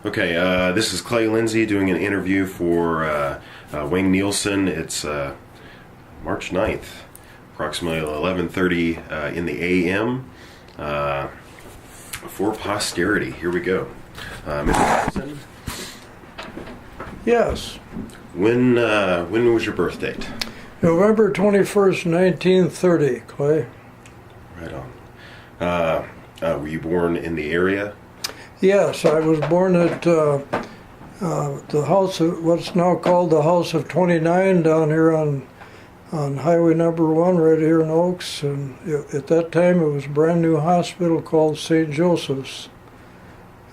Okay, this is Clay Lindsay doing an interview for Wayne Nielsen. It's March 9th, approximately 11:30 in the a.m. For posterity. Here we go. Mr. Nielsen? Yes. When was your birth date? November 21st, 1930, Clay. Right on. Were you born in the area? Yes, I was born at the house of what's now called the House of 29 down here on Highway number 1 right here in Oakes. And at that time it was a brand new hospital called St. Joseph's.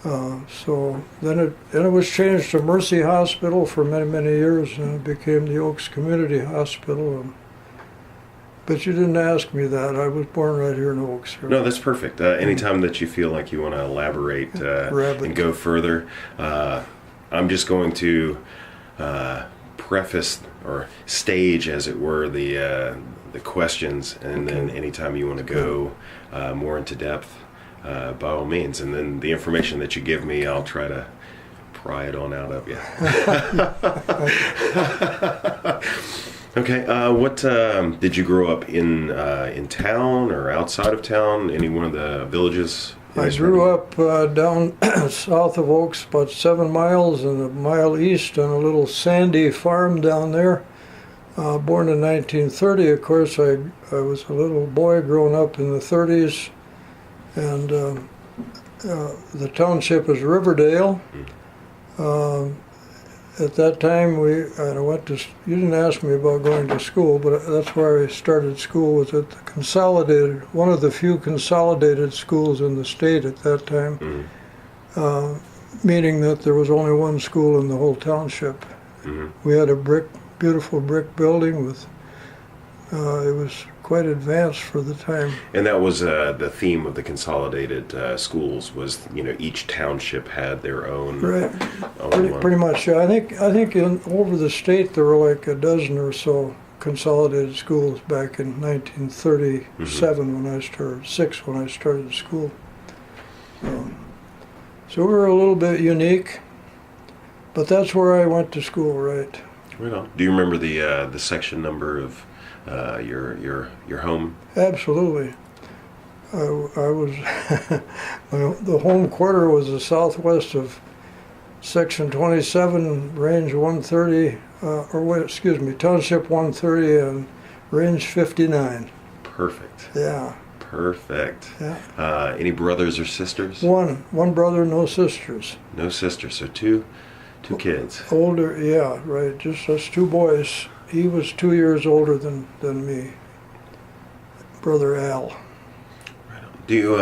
So then it was changed to Mercy Hospital for many, many years, and it became the Oakes Community Hospital. But you didn't ask me that. I was born right here in Oakes. No, that's perfect. Anytime that you feel like you want to elaborate and go further, I'm just going to preface or stage, as it were, the questions, and then anytime you want to go more into depth, by all means. And then the information that you give me, I'll try to pry it on out of you. Okay. What did you grow up in town or outside of town? Any one of the villages? I grew up down south of Oakes, about 7 miles, and a mile east on a little sandy farm down there. Born in 1930, of course. I was a little boy growing up in the 30s, and the township is Riverdale. At that time, I went to. You didn't ask me about going to school, but that's where I started school. Was at the consolidated, one of the few consolidated schools in the state at that time. Meaning that there was only one school in the whole township. We had a beautiful brick building with. It was quite advanced for the time. And that was the theme of the consolidated schools. Was each township had their own. Right. Pretty much. Yeah. I think over the state there were like a dozen or so consolidated schools back in 1937 when I started. When I started school. So we were a little bit unique, but that's where I went to school. Right. Right on. Do you remember the section number of your home? Absolutely. I was the home quarter was the southwest of section 27, range 130, township 130 and range 59. Perfect. Yeah. Perfect. Yeah. Any brothers or sisters? One brother, no sisters. No sisters, so two kids. Older, yeah, right. Just us 2 boys. He was 2 years older than me, Brother Al. Right on. Do you,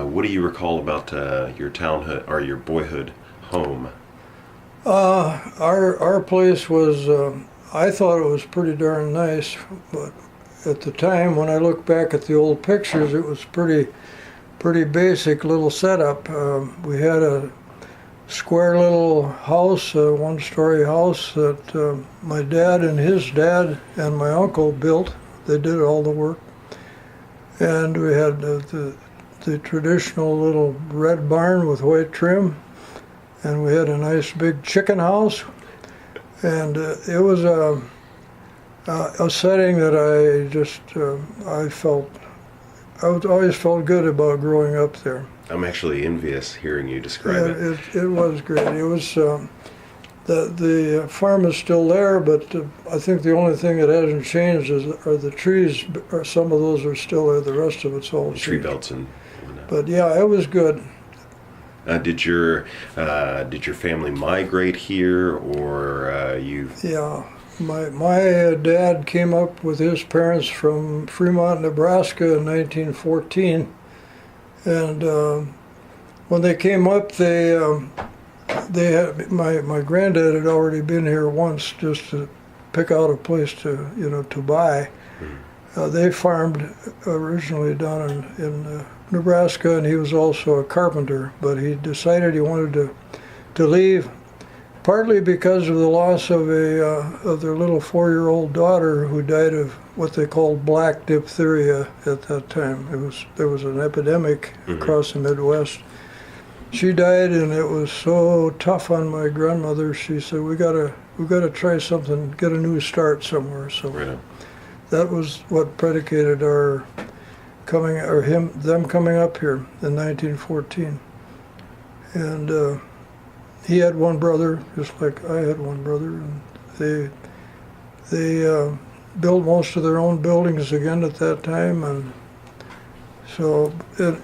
what do you recall about your townhood or your boyhood home? Our place was, I thought it was pretty darn nice, but at the time when I look back at the old pictures, it was pretty basic little setup. We had a square little house, a 1-story house that my dad and his dad and my uncle built. They did all the work. And we had the traditional little red barn with white trim. And we had a nice big chicken house. And it was a setting that I always felt good about growing up there. I'm actually envious hearing you describe it. It was great. It was the farm is still there, but I think the only thing that hasn't changed are the trees. Or some of those are still there. The rest of it's all tree belts and whatnot. But yeah, it was good. Did your family migrate here, or you? Yeah, my dad came up with his parents from Fremont, Nebraska in 1914. And when they came up, they had my granddad had already been here once just to pick out a place to buy. They farmed originally down in Nebraska, and he was also a carpenter. But he decided he wanted to leave, partly because of the loss of their little 4-year-old daughter who died of what they called black diphtheria at that time. There was an epidemic across the Midwest, she died, and it was so tough on my grandmother. She said, we gotta try something, get a new start somewhere. So Right. that was what predicated our them coming up here in 1914. And he had one brother, just like I had one brother, and they built most of their own buildings again at that time, and so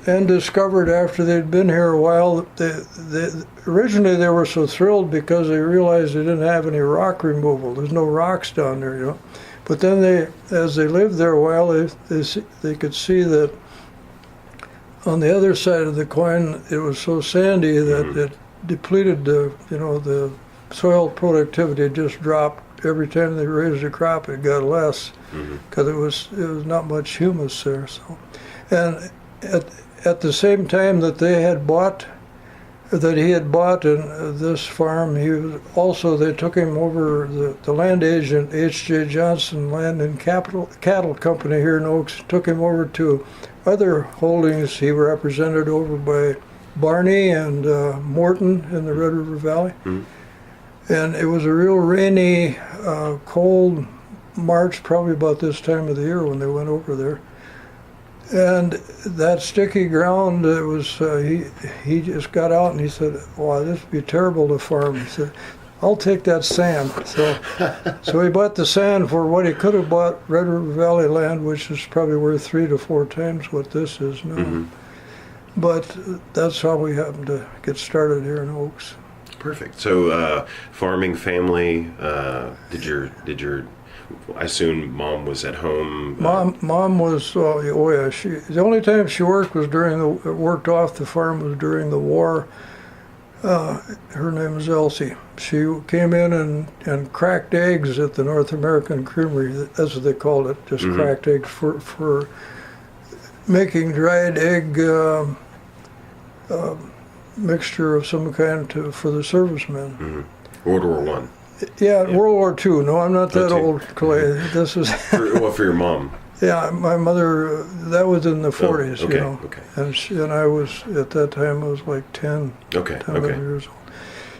and discovered after they'd been here a while, originally they were so thrilled because they realized they didn't have any rock removal. There's no rocks down there, you know. But then as they lived there a while, they could see that on the other side of the coin, it was so sandy that it depleted the soil productivity just dropped every time they raised a crop. It got less because it was not much humus there. So, and at the same time that he had bought in this farm, they took him over, the land agent H.J. Johnson Land and Cattle Company here in Oakes took him over to other holdings he represented over by Barney and Morton in the Red River Valley. And it was a real rainy, cold March, probably about this time of the year when they went over there. And that sticky ground, it was he just got out and he said, "Wow, this would be terrible to farm." He said, "I'll take that sand." So he bought the sand for what he could have bought Red River Valley land, which is probably worth 3 to 4 times what this is now. But that's how we happened to get started here in Oakes. Perfect. So, farming family. Did your I assume mom was at home. Mom was. Oh yeah. The only time she worked was worked off the farm was during the war. Her name was Elsie. She came in and cracked eggs at the North American Creamery. That's what they called it. Just cracked eggs for making dried egg mixture of some kind for the servicemen. World War I. Yeah, World War II. No, I'm not that old, Clay. This was for your mom. Yeah, my mother. That was in the 40s, okay, you know. Okay. And I was at that time. I was like 10. 10, 11 years old.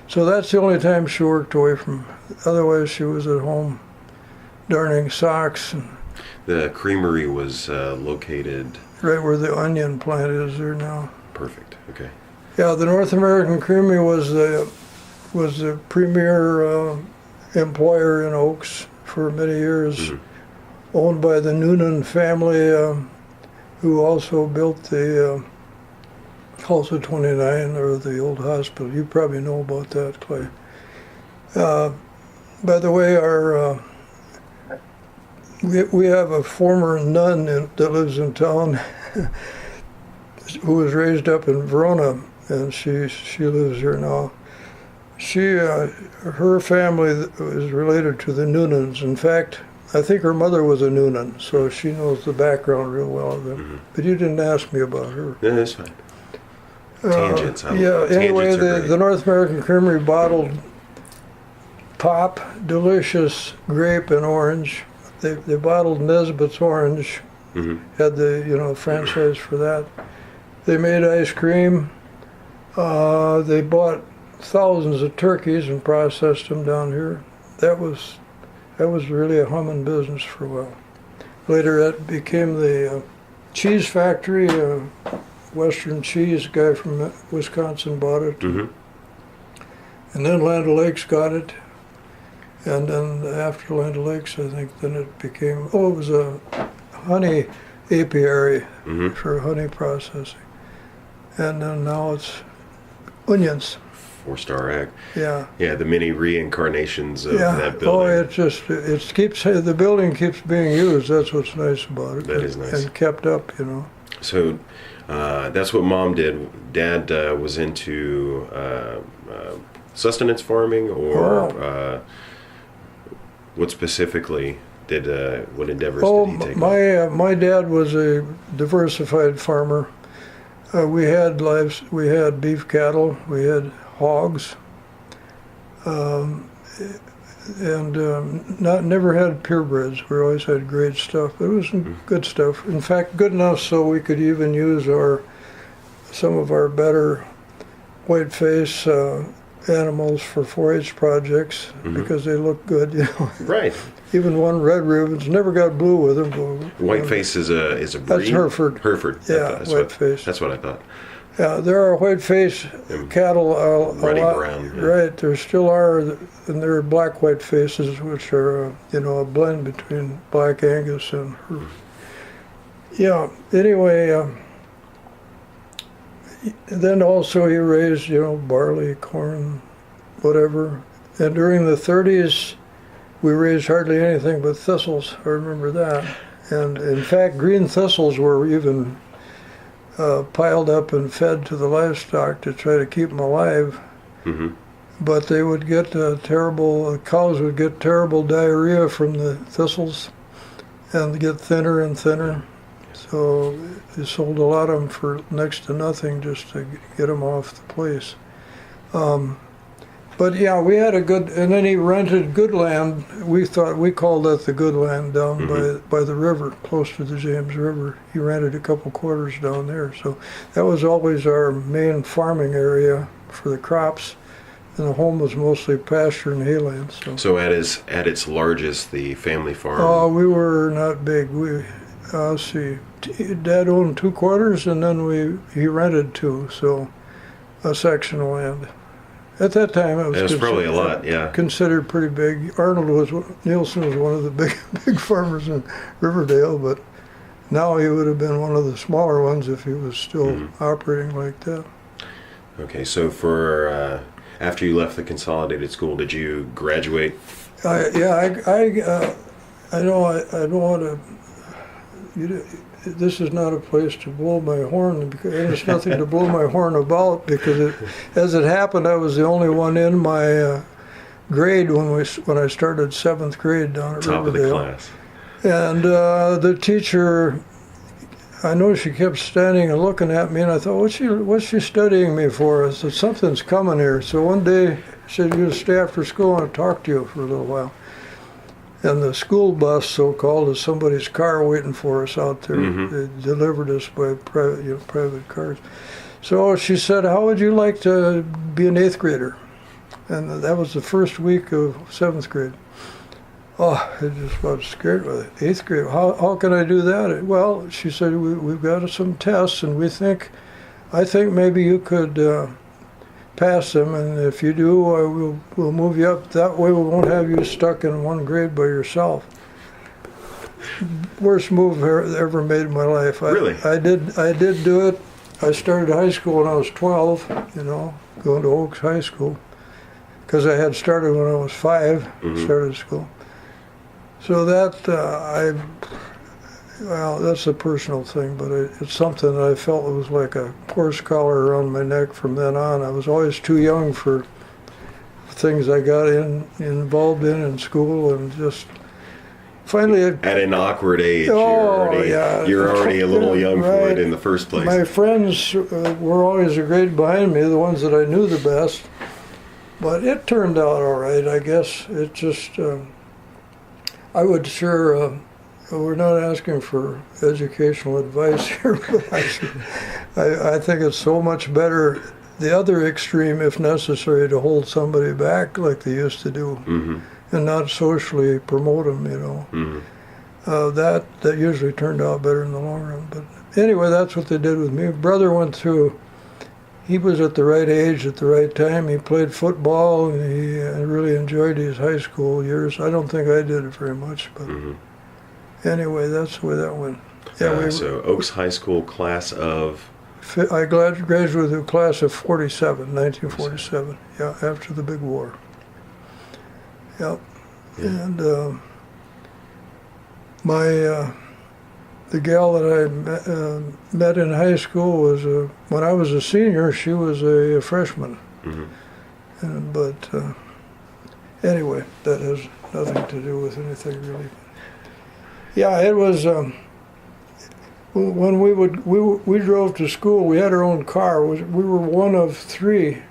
So that's the only time she worked away from. Otherwise, she was at home, darning socks. The creamery was located right where the onion plant is there now. Perfect. Okay. Yeah, the North American Creamery was the premier employer in Oakes for many years, owned by the Noonan family, who also built the House of 29, or the old hospital. You probably know about that, Clay. By the way, we have a former nun that lives in town who was raised up in Verona, and she lives here now. Her family is related to the Noonans. In fact, I think her mother was a Noonan, so she knows the background real well of them. But you didn't ask me about her. Yeah, that's fine. Tangents. Anyway, the North American Creamery bottled pop, delicious grape and orange. They bottled Nesbitt's orange. Had the franchise for that. They made ice cream. They bought thousands of turkeys and processed them down here. That was really a humming business for a while. Later, that became the cheese factory. Western cheese guy from Wisconsin bought it, and then Land O'Lakes got it, and then after Land O'Lakes, I think then it became it was a honey apiary for honey processing, and then now it's onions. 4-star egg. Yeah. Yeah, the many reincarnations of that building. Oh, the building keeps being used. That's what's nice about it. That is nice. And kept up, So that's what Mom did. Dad was into sustenance farming, or what specifically what endeavors did he take on? My dad was a diversified farmer. We had beef cattle, we had hogs, and never had purebreds. We always had great stuff. It was good stuff. In fact, good enough so we could even use some of our better whiteface animals for 4-H projects because they look good, you know. Right. Even one red ribbons, never got blue with them. Whiteface is a breed? That's Hereford. Hereford. Yeah, whiteface. That's what I thought. Yeah, there are whiteface cattle a Ruddy lot. brown. Yeah. Right, there still are, and there are black white faces, which are, you know, a blend between black Angus and Hereford. Yeah, anyway, then also he raised, you know, barley, corn, whatever. And during the 30s, we raised hardly anything but thistles. I remember that. And in fact, green thistles were even piled up and fed to the livestock to try to keep them alive. Mm-hmm. But they would get cows would get terrible diarrhea from the thistles and get thinner and thinner. So they sold a lot of them for next to nothing just to get them off the place. But yeah, we had a good, and then he rented good land. We called that the good land down by the river, close to the James River. He rented a couple quarters down there. So that was always our main farming area for the crops. And the home was mostly pasture and hayland. So at its largest, the family farm. Oh, we were not big. Let's see. Dad owned 2 quarters, and then he rented 2, so a section of land. At that time, it was probably a lot, yeah. Considered pretty big. Nielsen was one of the big farmers in Riverdale, but now he would have been one of the smaller ones if he was still operating like that. Okay, so for after you left the consolidated school, did you graduate? I know I don't want to. This is not a place to blow my horn, because there's nothing to blow my horn about, because as it happened, I was the only one in my grade when I started 7th grade down at Top Riverdale. Of the class. And the teacher, I know she kept standing and looking at me, and I thought, what's she studying me for? I said, something's coming here. So one day she said, you stay after school and talk to you for a little while. And the school bus, so-called, is somebody's car waiting for us out there. They delivered us by private cars. So she said, how would you like to be an 8th grader? And that was the first week of 7th grade. Oh, I just was scared with it. 8th grade, how can I do that? Well, she said, we've got some tests, and I think maybe you could pass them, and if you do, we'll move you up. That way we won't have you stuck in one grade by yourself. Worst move I ever made in my life. Really? I did do it. I started high school when I was 12, going to Oakes High School, because I had started when I was 5, started school. So that's a personal thing, but it's something that I felt was like a horse collar around my neck from then on. I was always too young for things I got involved in school, and just finally at an awkward age, you're already a little young for it in the first place. My friends were always a grade behind me, the ones that I knew the best, but it turned out all right, I guess. It just, I would sure. We're not asking for educational advice here, but I think it's so much better, the other extreme, if necessary, to hold somebody back like they used to do, and not socially promote them, that usually turned out better in the long run. But anyway, that's what they did with me. Brother he was at the right age at the right time. He played football, and he really enjoyed his high school years. I don't think I did it very much, but... Anyway, that's the way that went. Yeah, so Oakes High School class of? I graduated with a class of 1947. Yeah, after the big war. Yep. Yeah. And the gal that I met in high school was, when I was a senior, she was a freshman. But anyway, that has nothing to do with anything really. Yeah, it was when we drove to school. We had our own car. We were one of 3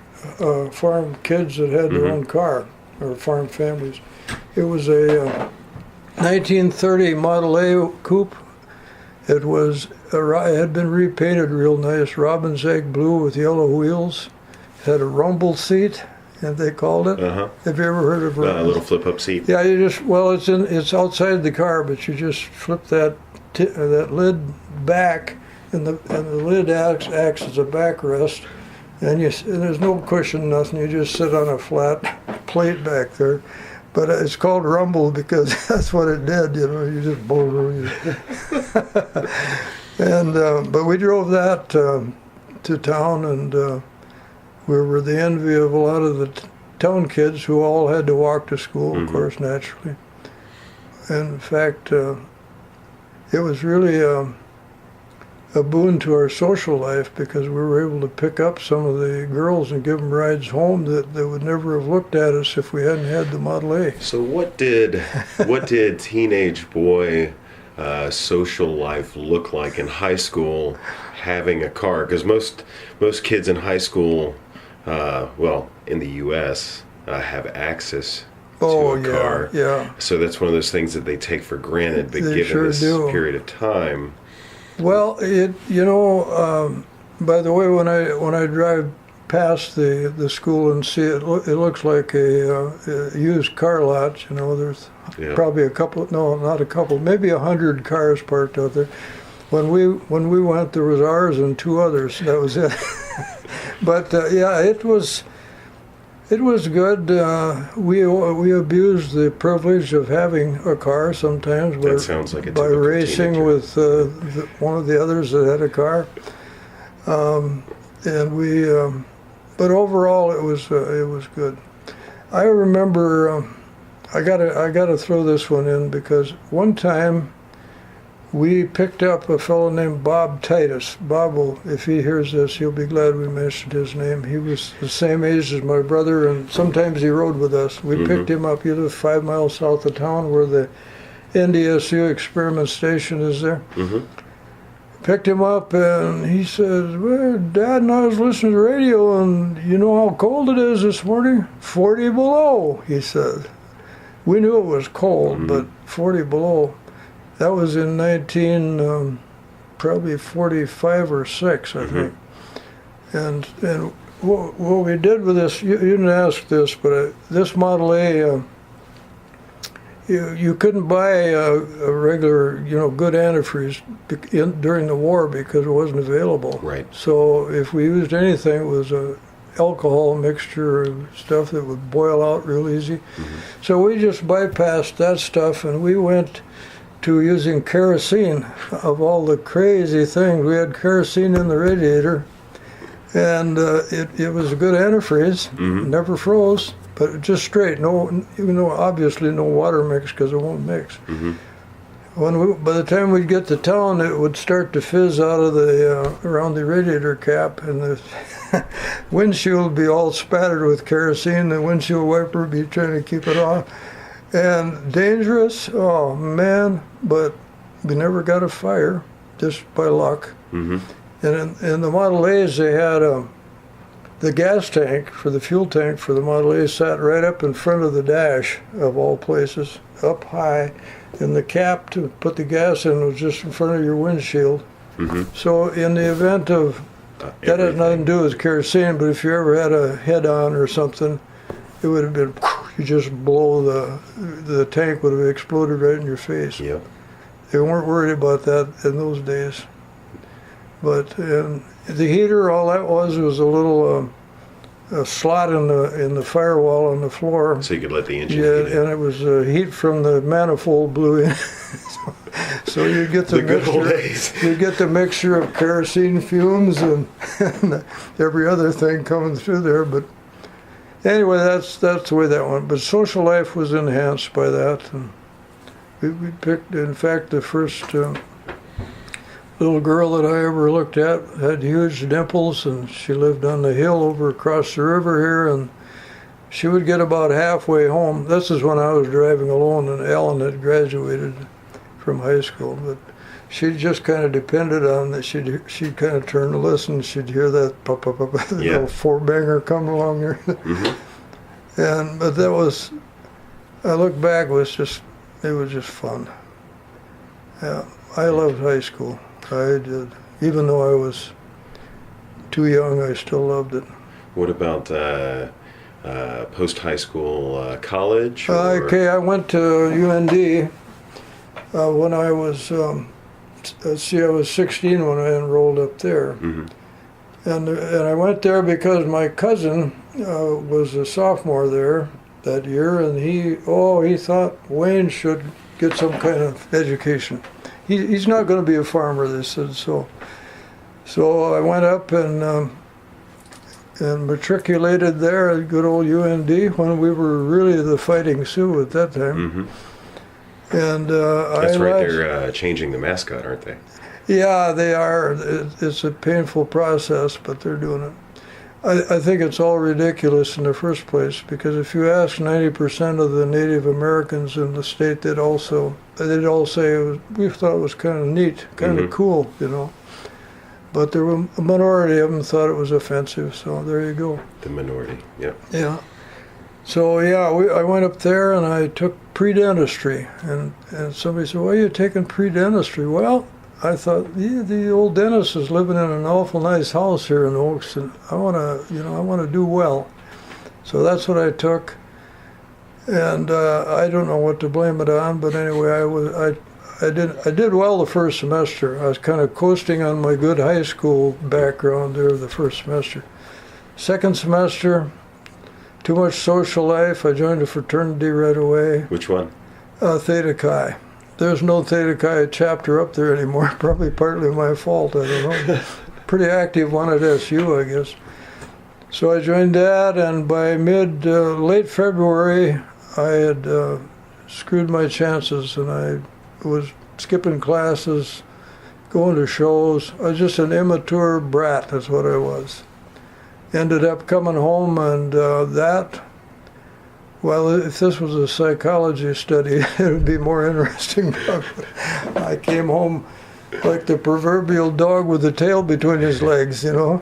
farm kids that had their own car, or farm families. It was a 1930 Model A coupe. It had been repainted real nice, robin's egg blue with yellow wheels, had a rumble seat, and they called it. Uh-huh. Have you ever heard of A little flip-up seat. Yeah, it's outside the car, but you just flip that lid back, and the lid acts as a backrest, and there's no cushion, nothing. You just sit on a flat plate back there. But it's called rumble because that's what it did. You just and but we drove that to town, and we were the envy of a lot of the town kids who all had to walk to school, of course, naturally. And in fact, it was really a boon to our social life because we were able to pick up some of the girls and give them rides home that they would never have looked at us if we hadn't had the Model A. So what did teenage boy social life look like in high school having a car? Because most kids in high school, in the U.S., have access to a car. Yeah. So that's one of those things that they take for granted, but They given sure this do. period of time. Well, by the way, when I drive past the school and see it, it looks like a used car lot. There's probably not a couple, maybe 100 cars parked out there. When we went, there was ours and two others. That was it. But it was good. We abused the privilege of having a car sometimes That sounds like a by typical racing teenager. with one of the others that had a car. But overall it was good. I remember I gotta throw this one in because one time we picked up a fellow named Bob Titus. Bob will, if he hears this, he'll be glad we mentioned his name. He was the same age as my brother, and sometimes he rode with us. We picked him up. He lived 5 miles south of town where the NDSU experiment station is there. Picked him up, and he says, "Well, Dad and I was listening to the radio, and you know how cold it is this morning? 40 below," he said. We knew it was cold, but 40 below. That was in probably 45 or 6, I think. And what we did with this, you didn't ask this, but this Model A, you couldn't buy a regular, good antifreeze during the war because it wasn't available. Right. So if we used anything, it was a alcohol mixture of stuff that would boil out real easy. So we just bypassed that stuff, and we went to using kerosene. Of all the crazy things, we had kerosene in the radiator, and it was a good antifreeze. Never froze, but just straight. Obviously no water mix because it won't mix. By the time we'd get to town, it would start to fizz out of around the radiator cap, and the windshield would be all spattered with kerosene. The windshield wiper would be trying to keep it off. And dangerous, oh man, but we never got a fire, just by luck. And in the Model A's, they had the gas tank for the fuel tank for the Model A sat right up in front of the dash, of all places, up high, and the cap to put the gas in was just in front of your windshield. So in the event of, that had nothing to do with kerosene, but if you ever had a head-on or something, it would have been, you just blow the tank would have exploded right in your face. Yep. They weren't worried about that in those days. But the heater, all that was a little a slot in the firewall on the floor. So you could let the engine Yeah, heat in. and it was heat from the manifold blew in. So you get the good old mixture. days. You get the mixture of kerosene fumes and every other thing coming through there. But anyway, that's the way that went. But social life was enhanced by that. And we picked, in fact, the first little girl that I ever looked at had huge dimples, and she lived on the hill over across the river here, and she would get about halfway home. This is when I was driving alone, and Ellen had graduated from high school, but she just kind of depended on that. She'd kind of turn to listen. She'd hear that pop, pop, pop, little four banger come along there. But that was, I look back, it was just fun. Yeah, I loved high school. I did. Even though I was too young, I still loved it. What about post-high school, college? Or? Okay, I went to UND when I was, I was 16 when I enrolled up there. Mm-hmm. And I went there because my cousin was a sophomore there that year, and he thought Wayne should get some kind of education. He's not going to be a farmer, they said. So I went up and matriculated there at good old UND when we were really the Fighting Sioux at that time. Mm-hmm. And that's right. They're changing the mascot, aren't they? Yeah, they are. It's a painful process, but they're doing it. I think it's all ridiculous in the first place, because if you ask 90% of the Native Americans in the state, they'd all say we thought it was kind of neat, kind of cool, you know. But there were a minority of them thought it was offensive, so there you go. The minority, yeah. Yeah. So yeah, I went up there and I took pre-dentistry, and somebody said, "Why are you taking pre-dentistry?" Well, I thought the old dentist is living in an awful nice house here in Oakes, and I want to do well. So that's what I took, and I don't know what to blame it on, but anyway, I did well the first semester. I was kind of coasting on my good high school background there the first semester. Second semester, too much social life. I joined a fraternity right away. Which one? Theta Chi. There's no Theta Chi chapter up there anymore. Probably partly my fault, I don't know. Pretty active one at SU, I guess. So I joined that, and by late February, I had screwed my chances, and I was skipping classes, going to shows. I was just an immature brat, that's what I was. Ended up coming home, and well, if this was a psychology study, it would be more interesting. I came home like the proverbial dog with the tail between his legs, you know.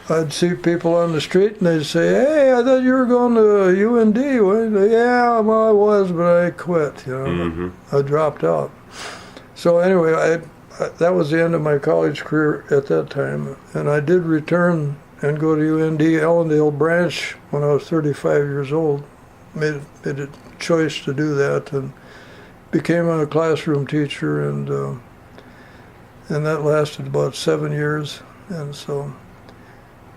I'd see people on the street and they'd say, "Hey, I thought you were going to UND." Well, yeah, well, I was, but I quit, you know. Mm-hmm. I dropped out. So anyway, that was the end of my college career at that time. And I did return and go to UND Ellendale branch when I was 35 years old. Made a choice to do that, and became a classroom teacher, and that lasted about 7 years. And so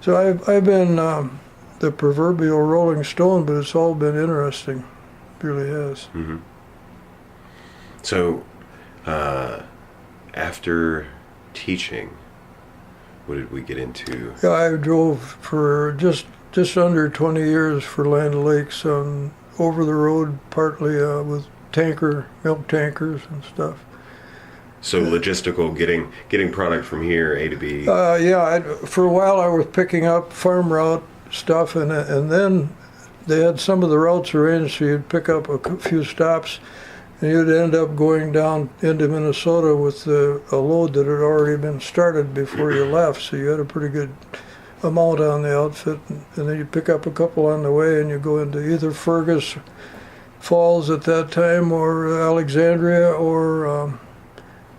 I've been the proverbial Rolling Stone, but it's all been interesting. It really has. Mm-hmm. So after teaching, what did we get into? Yeah, I drove for just under 20 years for Land O'Lakes on over the road, partly with milk tankers and stuff. So logistical, getting product from here, A to B. Yeah, for a while I was picking up farm route stuff, and then they had some of the routes arranged, so you'd pick up a few stops, and you'd end up going down into Minnesota with a load that had already been started before you left, so you had a pretty good amount on the outfit, and then you pick up a couple on the way, and you go into either Fergus Falls at that time, or Alexandria, or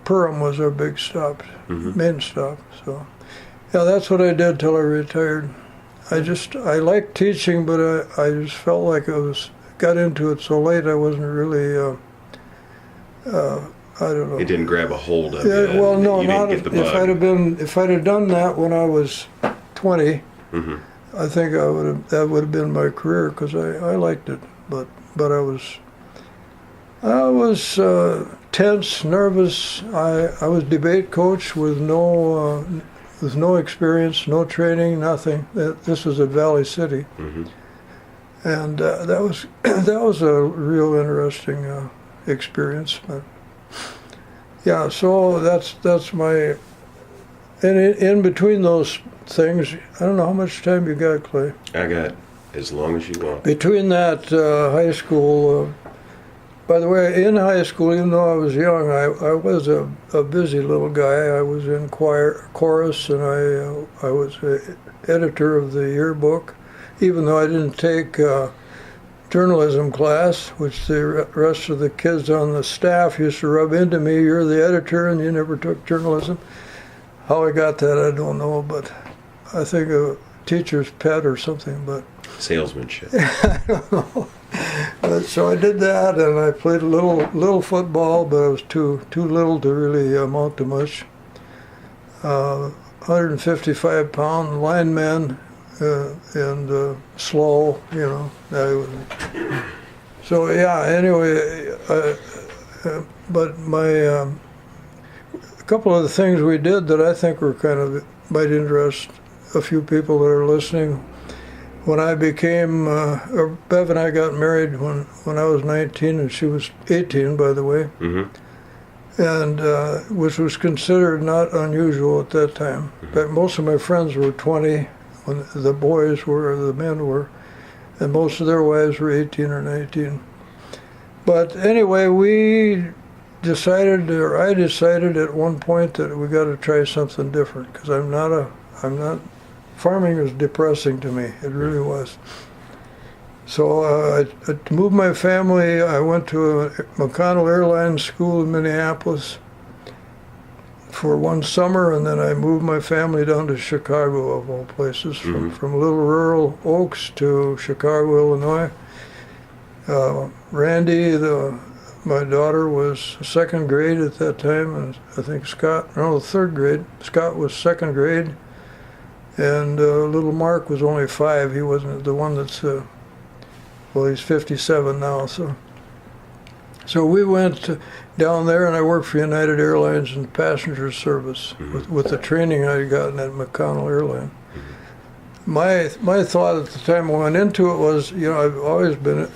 Perham was our big stop, main stop. So yeah, that's what I did till I retired. I liked teaching, but I just felt like got into it so late I wasn't really I don't know. It didn't grab a hold of you. Well, no, not if if I'd have done that when I was 20, I think that would have been my career, because I liked it, but I was tense, nervous. I was debate coach with no experience, no training, nothing. This was at Valley City, and that was a real interesting experience. But yeah, so that's my. And in between those things, I don't know how much time you got, Clay. I got as long as you want. Between that high school, by the way, in high school, even though I was young, I was a busy little guy. I was in chorus, and I was editor of the yearbook, even though I didn't take journalism class, which the rest of the kids on the staff used to rub into me. You're the editor, and you never took journalism. How I got that, I don't know, but I think teacher's pet or something, but Salesmanship. I don't know. But, so I did that, and I played a little football, but I was too little to really amount to much. 155-pound lineman, and slow, So yeah. Anyway, but a couple of the things we did that I think were might interest a few people that are listening. When I became, Bev and I got married when I was 19 and she was 18, by the way, and which was considered not unusual at that time. In fact, most of my friends were 20 when the men were, and most of their wives were 18 or 19. But anyway, I decided at one point that we got to try something different, because farming was depressing to me. It really was. So to move my family, I went to a McConnell Airlines school in Minneapolis for one summer, and then I moved my family down to Chicago, of all places, from little rural Oakes to Chicago, Illinois. Randy, my daughter, was second grade at that time, and I think third grade. Scott was second grade. And little Mark was only 5. He wasn't the one that's, he's 57 now. So we went down there, and I worked for United Airlines in passenger service with the training I had gotten at McConnell Airline. My thought at the time I went into it was, I've always been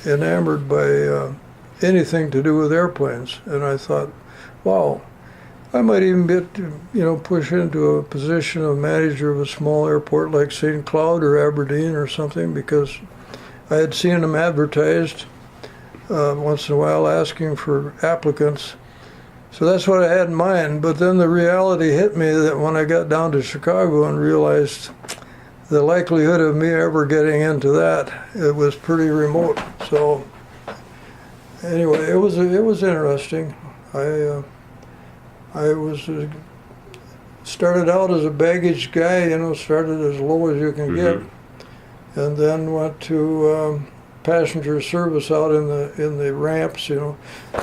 enamored by anything to do with airplanes. And I thought, wow, I might even push into a position of manager of a small airport like St. Cloud or Aberdeen or something, because I had seen them advertised once in a while asking for applicants. So that's what I had in mind. But then the reality hit me that when I got down to Chicago and realized the likelihood of me ever getting into that, it was pretty remote. So anyway, it was interesting. I started out as a baggage guy, started as low as you can get, and then went to passenger service out in the ramps,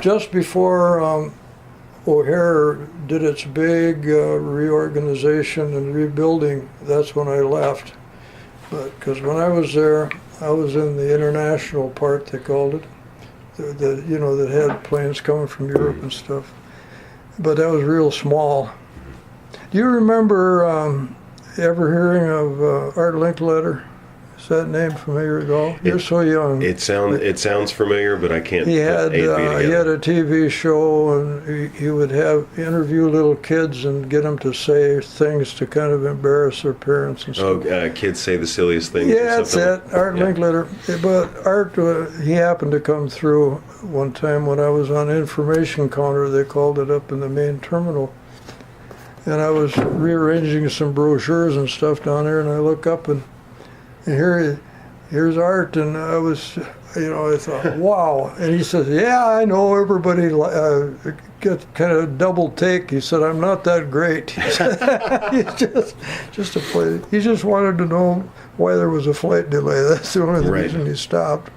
just before O'Hare did its big reorganization and rebuilding. That's when I left, because when I was there, I was in the international part, they called it, that had planes coming from Europe and stuff. But that was real small. Do you remember ever hearing of Art Linkletter? Is that name familiar at all? You're so young. It sounds familiar, but I can't. He had a TV show, and he would interview little kids and get them to say things to kind of embarrass their parents and stuff. Kids say the silliest things. Yeah, that's it. Art Linkletter. But Art, he happened to come through one time when I was on information counter. They called it up in the main terminal, and I was rearranging some brochures and stuff down there, and I look up and here's Art, and I was, I thought, wow. And he says, yeah, I know, everybody gets kind of double take. He said, I'm not that great. He said, just a play. He just wanted to know why there was a flight delay. That's the only reason he stopped.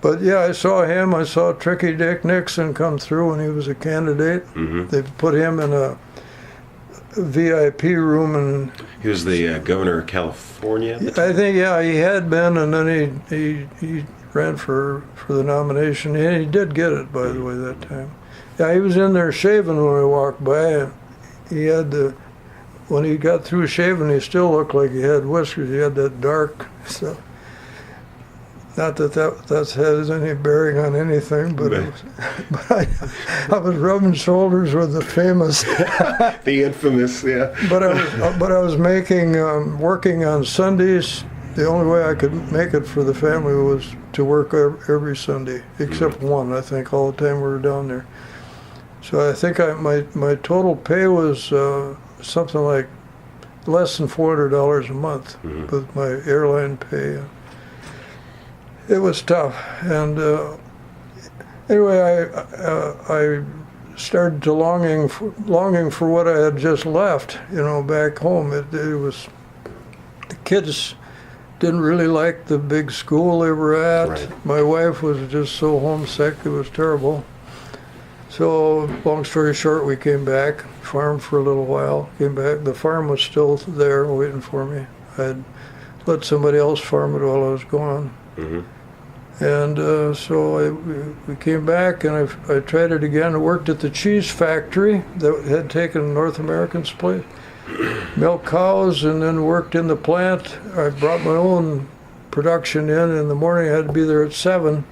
But yeah, I saw him. I saw Tricky Dick Nixon come through when he was a candidate. They put him in a VIP room, and he was the governor of California at the time? I think, yeah, he had been, and then he ran for the nomination, and he did get it, by the way, that time. Yeah, he was in there shaving when I walked by, and he had when he got through shaving, he still looked like he had whiskers. He had that dark stuff. Not that has any bearing on anything, but I was rubbing shoulders with the famous, the infamous, yeah. But I was working on Sundays. The only way I could make it for the family was to work every Sunday, except one. I think all the time we were down there. So I think my total pay was something like less than $400 a month with my airline pay. It was tough, and anyway, I started to longing for what I had just left, back home. The kids didn't really like the big school they were at. Right. My wife was just so homesick, it was terrible. So, long story short, we came back, farmed for a little while, came back. The farm was still there waiting for me. I'd let somebody else farm it while I was gone. Mm-hmm. And so we came back, and I tried it again. I worked at the cheese factory that had taken North American's place. Milked cows, and then worked in the plant. I brought my own production in the morning. I had to be there at 7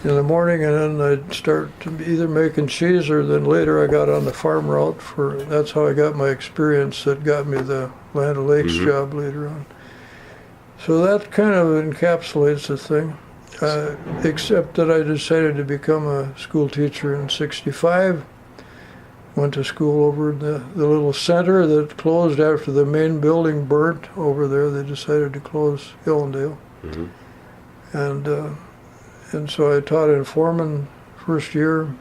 in the morning, and then I'd start either making cheese, or then later I got on the farm route. That's how I got my experience that got me the Land O'Lakes job later on. So that kind of encapsulates the thing. Except that I decided to become a school teacher in '65. Went to school over in the little center that closed after the main building burnt over there. They decided to close Ellendale. And so I taught in Foreman first year,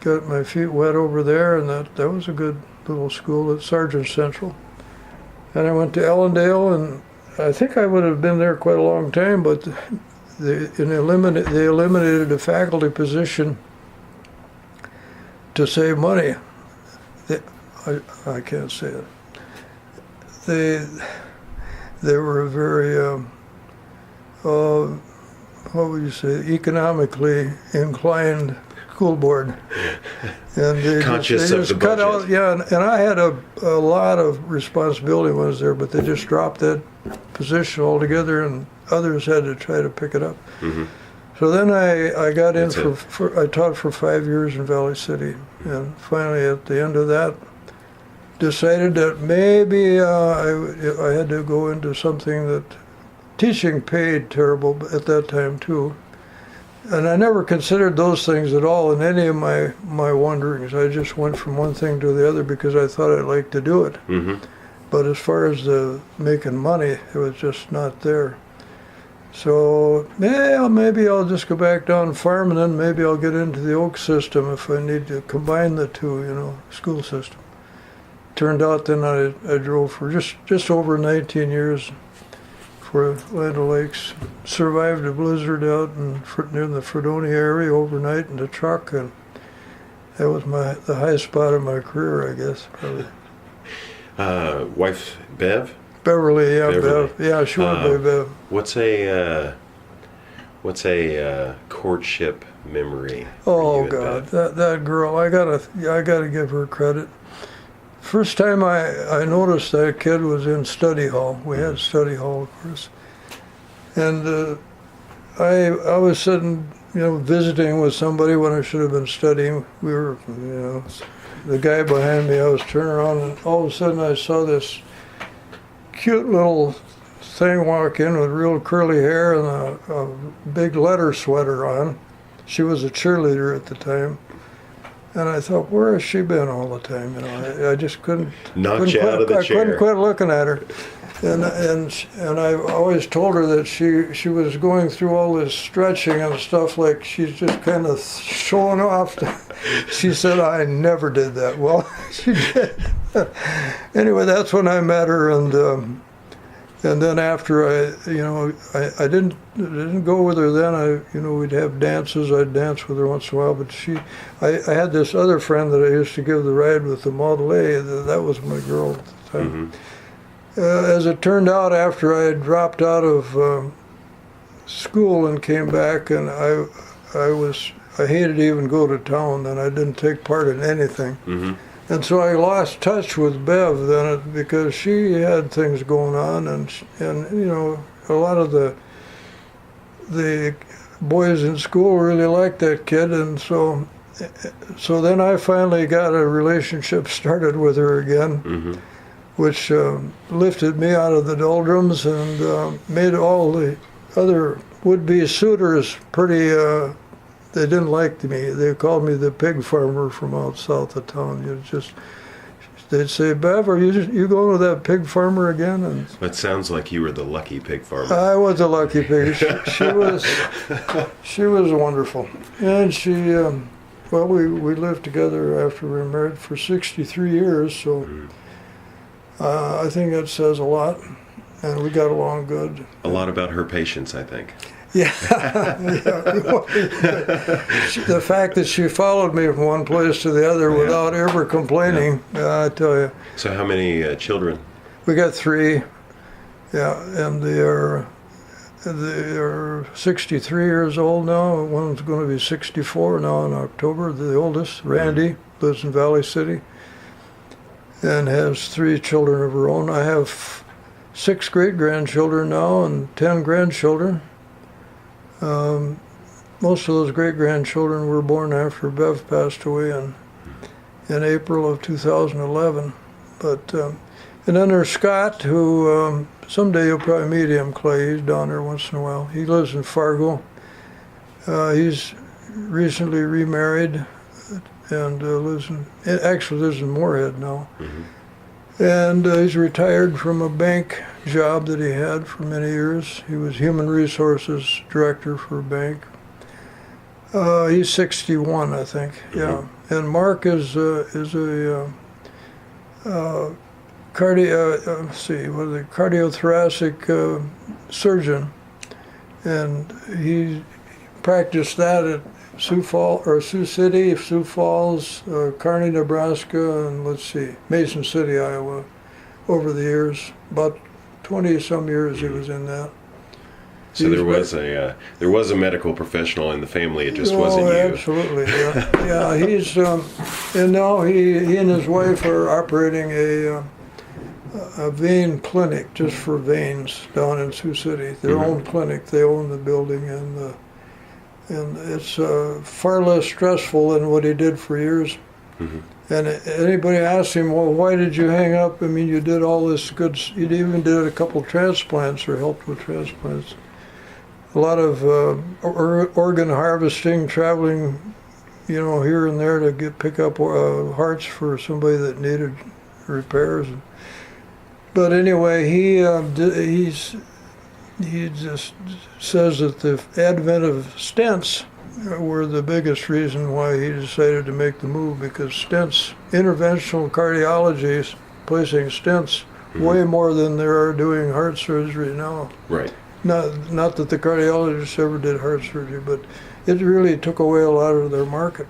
got my feet wet over there, and that was a good little school at Sargent Central. And I went to Ellendale, and I think I would have been there quite a long time, but they eliminated a faculty position to save money. I can't say it. They were a very, what would you say, economically inclined school board. And they Conscious of the cut budget. out, yeah, and I had a lot of responsibility when I was there, but they just dropped that position altogether, and others had to try to pick it up. Mm-hmm. So then I got in That's I taught for 5 years in Valley City, and finally at the end of that, decided that maybe I had to go into something that teaching paid terrible at that time too. And I never considered those things at all in any of my wanderings. I just went from one thing to the other because I thought I'd like to do it. Mm-hmm. But as far as the making money, it was just not there. So yeah, maybe I'll just go back down farming, and then maybe I'll get into the Oak system if I need to combine the two, school system. Turned out then I drove for just over 19 years for Land O'Lakes. Survived a blizzard out near the Fredonia area overnight in the truck, and that was the highest spot of my career, I guess, probably. Wife Bev? Beverly, yeah, Beverly. Bev. Yeah, sure, Bev. What's a courtship memory? Oh for you God, Bev? that girl! I gotta give her credit. First time I noticed that kid was in study hall. We had study hall, of course, and I was sitting, visiting with somebody when I should have been studying. We were, the guy behind me. I was turning around, and all of a sudden I saw this cute little thing walk in with real curly hair and a big letter sweater on. She was a cheerleader at the time. And I thought, where has she been all the time? I just couldn't Knocked you out of the I chair. couldn't quit looking at her. And I always told her that she was going through all this stretching and stuff, like she's just kind of showing off. She said, I never did that. Well, she did. Anyway, that's when I met her, and then after I didn't go with her then. We'd have dances. I'd dance with her once in a while, but I had this other friend that I used to give the ride with, the Model A. That was my girl at the time. Mm-hmm. As it turned out, after I had dropped out of school and came back, and I hated to even go to town, and I didn't take part in anything. Mm-hmm. And so I lost touch with Bev then, because she had things going on, and a lot of the boys in school really liked that kid, and so then I finally got a relationship started with her again, Mm-hmm. which lifted me out of the doldrums and made all the other would-be suitors pretty. They didn't like me. They called me the pig farmer from out south of town. They'd say, Bev, are you going with that pig farmer again? And It sounds like you were the lucky pig farmer. I was a lucky pig. She was wonderful. And she, we lived together after we were married for 63 years, so I think that says a lot. and we got along good. A lot about her patience, I think. Yeah. The fact that she followed me from one place to the other without ever complaining, I tell you. So how many children? We got 3, and they are 63 years old now. One's going to be 64 now in October, the oldest. Randy lives in Valley City and has 3 children of her own. I have 6 great-grandchildren now and 10 grandchildren. Most of those great-grandchildren were born after Bev passed away in April of 2011. But and then there's Scott, who someday you'll probably meet him, Clay. He's down there once in a while. He lives in Fargo. He's recently remarried and lives in Moorhead now. Mm-hmm. And he's retired from a bank job that he had for many years. He was human resources director for a bank. He's 61, I think. Mm-hmm. Yeah. And Mark is a cardiothoracic surgeon, and he practiced that at Sioux City, Sioux Falls, Kearney, Nebraska, and Mason City, Iowa, over the years. About 20-some years he was in that. So there was a medical professional in the family. It just wasn't you. Absolutely. Yeah. Yeah. He's and now he and his wife are operating a vein clinic just for veins down in Sioux City. Their own clinic. They own the building, and it's far less stressful than what he did for years. Mm-hmm. And anybody asks him, well, why did you hang up? I mean, you did all this good. You even did a couple transplants or helped with transplants. A lot of organ harvesting, traveling, here and there to pick up hearts for somebody that needed repairs. But anyway, he just says that the advent of stents were the biggest reason why he decided to make the move, because stents, interventional cardiology is placing stents way more than there are doing heart surgery now. Right. Not that the cardiologists ever did heart surgery, but it really took away a lot of their market.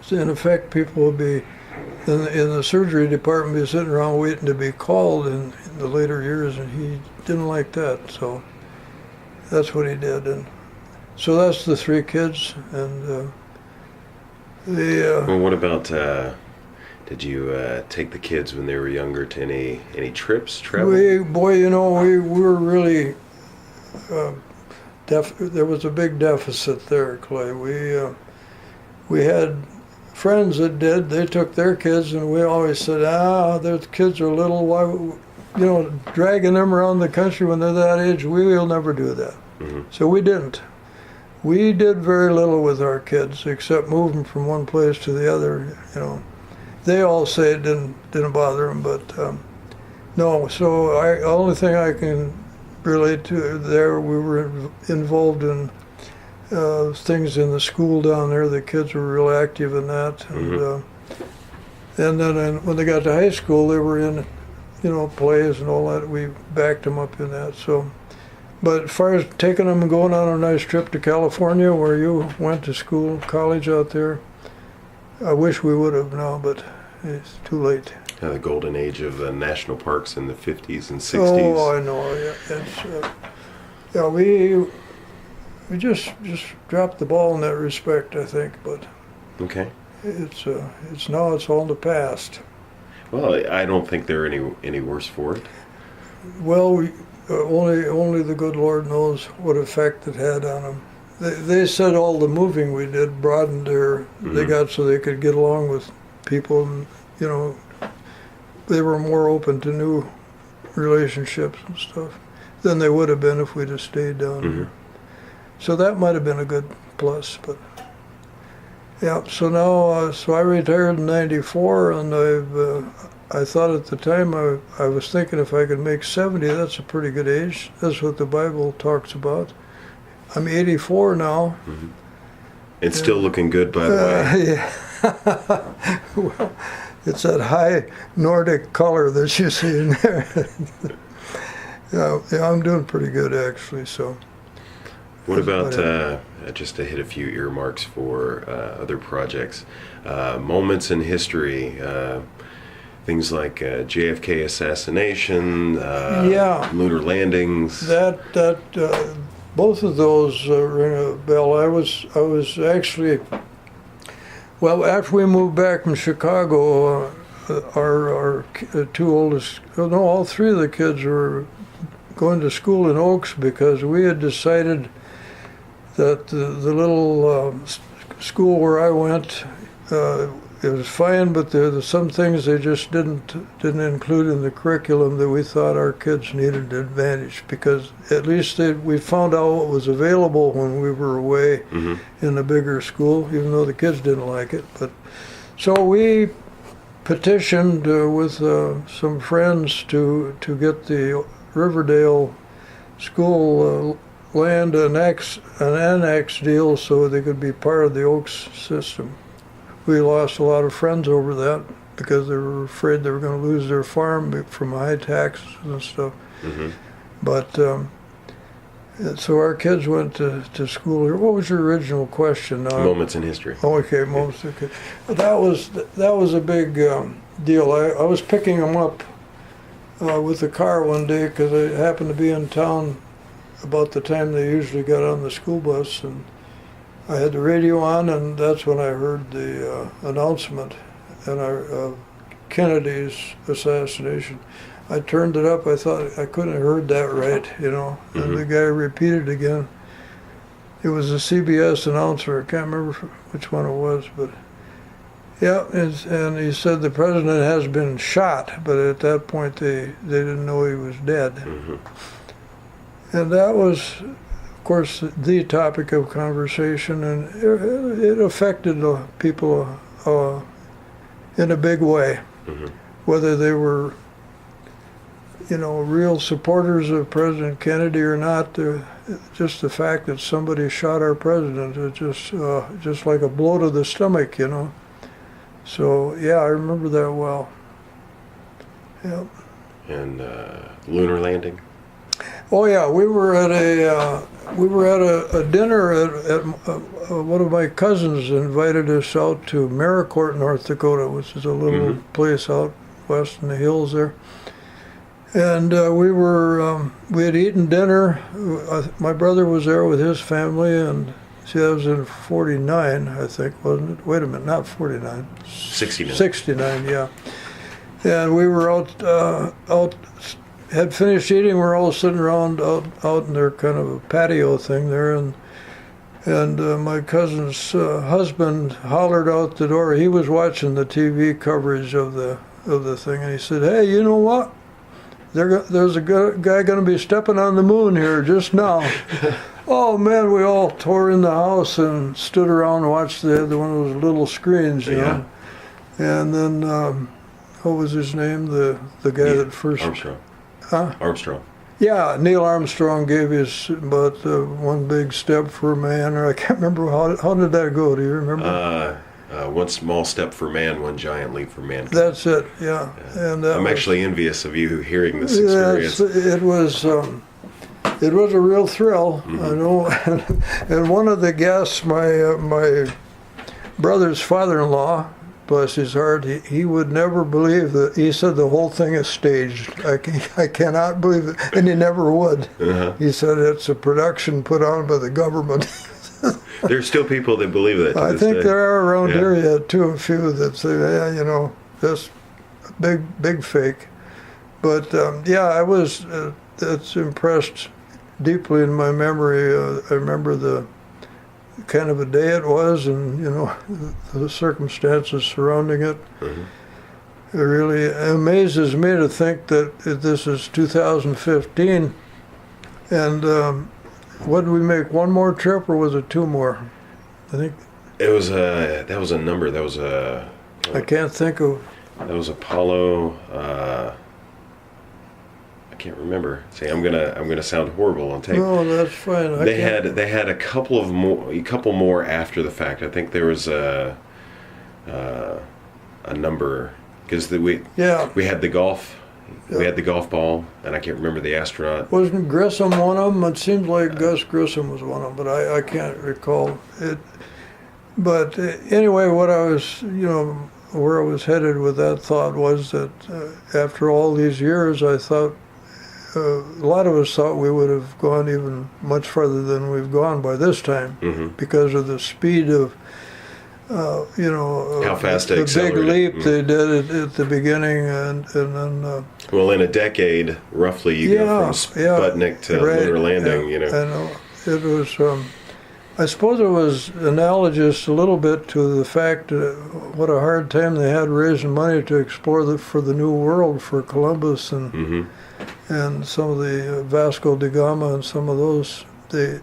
So in effect, people would be in the surgery department be sitting around waiting to be called in the later years, and he didn't like that, so that's what he did. And so that's the 3 kids, and Well, what about? Did you take the kids when they were younger to any trips, travel? we were really there was a big deficit there, Clay. We had friends that did. They took their kids, and we always said, their kids are little. Why, dragging them around the country when they're that age? We will never do that. Mm-hmm. So we didn't. We did very little with our kids, except move them from one place to the other. They all say it didn't bother them, but no. So the only thing I can relate to there, we were involved in things in the school down there. The kids were real active in that, and then when they got to high school, they were in, plays and all that. We backed them up in that. So, but as far as taking them and going on a nice trip to California, where you went to school, college out there, I wish we would have now, but it's too late. The golden age of national parks in the 50s and 60s. Oh, I know. Yeah, it's we just dropped the ball in that respect, I think. But okay, it's all in the past. Well, I don't think they're any worse for it. Well, only the good Lord knows what effect it had on them. They said all the moving we did broadened they got so they could get along with people, and they were more open to new relationships and stuff than they would have been if we'd have stayed down here. So that might have been a good plus, but yeah. So now, so I retired in '94, and I thought at the time I was thinking if I could make 70, that's a pretty good age. That's what the Bible talks about. I'm 84 now. Mm-hmm. It's still looking good, by the way. Yeah. Well, it's that high Nordic color that you see in there. Yeah, I'm doing pretty good actually. So. What about, just to hit a few earmarks for other projects, moments in history, things like JFK assassination, lunar landings? Both of those ring a bell. I was actually, well, after we moved back from Chicago, our two oldest, no, all three of the kids were going to school in Oakes because we had decided that the little school where I went, it was fine, but there were some things they just didn't include in the curriculum that we thought our kids needed advantage, because at least we found out what was available when we were away in the bigger school, even though the kids didn't like it. But so we petitioned with some friends to get the Riverdale school land an annex deal so they could be part of the Oakes system. We lost a lot of friends over that because they were afraid they were going to lose their farm from high taxes and stuff. But so our kids went to school. What was your original question? Moments in history. Okay, moments. Okay, that was a big deal. I was picking them up with the car one day because I happened to be in town about the time they usually got on the school bus, and I had the radio on, and that's when I heard the announcement and Kennedy's assassination. I turned it up. I thought I couldn't have heard that right, and the guy repeated again. It was a CBS announcer. I can't remember which one it was, but yeah, and he said the president has been shot, but at that point they didn't know he was dead. And that was, of course, the topic of conversation, and it affected people in a big way, whether they were, real supporters of President Kennedy or not. Just the fact that somebody shot our president, it just like a blow to the stomach, So yeah, I remember that well. Yeah. And lunar landing. Oh yeah, we were at a dinner at one of my cousins invited us out to Maricourt, North Dakota, which is a little place out west in the hills there. And we had eaten dinner. My brother was there with his family, and see, that was in '49, I think, wasn't it? Wait a minute, not '49. 69. 69, yeah. And we were out. Had finished eating. We're all sitting around out in their kind of a patio thing there, and my cousin's husband hollered out the door. He was watching the TV coverage of the thing, and he said, "Hey, you know what? There's a guy going to be stepping on the moon here just now." Oh man, we all tore in the house and stood around and watched one of those little screens, you know. And then what was his name? The guy that first. Armstrong. Huh? Armstrong. Yeah, Neil Armstrong gave his about one big step for man, or I can't remember how did that go? Do you remember? One small step for man, one giant leap for mankind. That's it. Yeah, and I'm actually envious of you hearing this experience. It was a real thrill, I know. And one of the guests, my brother's father-in-law, bless his heart, he would never believe that. He said the whole thing is staged. I cannot believe it, and he never would. He said it's a production put on by the government. There's still people that believe that. I think there are around here yet too, a few that say, yeah, that's big fake. But I was. It's impressed deeply in my memory. I remember the kind of a day it was, and the circumstances surrounding it. It really amazes me to think that this is 2015, and what did we make? One more trip, or was it two more? I think it was that was a number. That was I can't think of. That was Apollo. I can't remember. See, I'm gonna sound horrible on tape. No, that's fine. They had a couple more after the fact. I think there was a number because we had the golf We had the golf ball, and I can't remember the astronaut. Wasn't Grissom one of them? It seems like Gus Grissom was one of them, but I can't recall it. But anyway, what I was, where I was headed with that thought was that after all these years, I thought, a lot of us thought we would have gone even much farther than we've gone by this time, because of the speed of, how fast the it big accelerated. leap they did at the beginning, and then. Well, in a decade, roughly, you go from Sputnik to Lunar Landing. I know. It was. I suppose it was analogous a little bit to the fact what a hard time they had raising money to explore for the New World for Columbus and some of the Vasco da Gama and some of those. They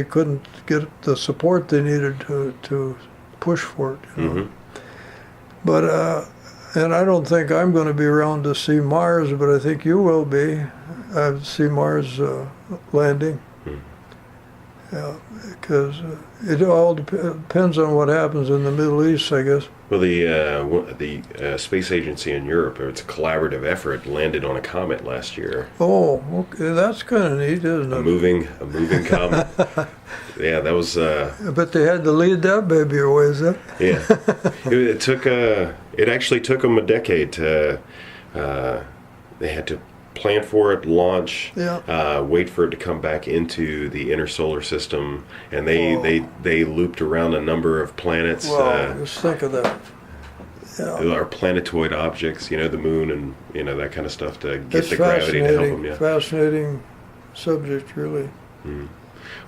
couldn't get the support they needed to push for it. But and I don't think I'm going to be around to see Mars, but I think you will be. I see Mars landing. Yeah, because it all depends on what happens in the Middle East, I guess. Well, the space agency in Europe, it's a collaborative effort, landed on a comet last year. Oh, okay, that's kind of neat, isn't it? A moving comet. Yeah, that was. But they had to lead that baby away, is it? Yeah, it took. It actually took them a decade to. They had to plan for it, launch, wait for it to come back into the inner solar system, and they looped around a number of planets. Wow, just think of that. Yeah. Our planetoid objects, the moon and that kind of stuff to get the gravity to help them. Yeah. Fascinating subject, really.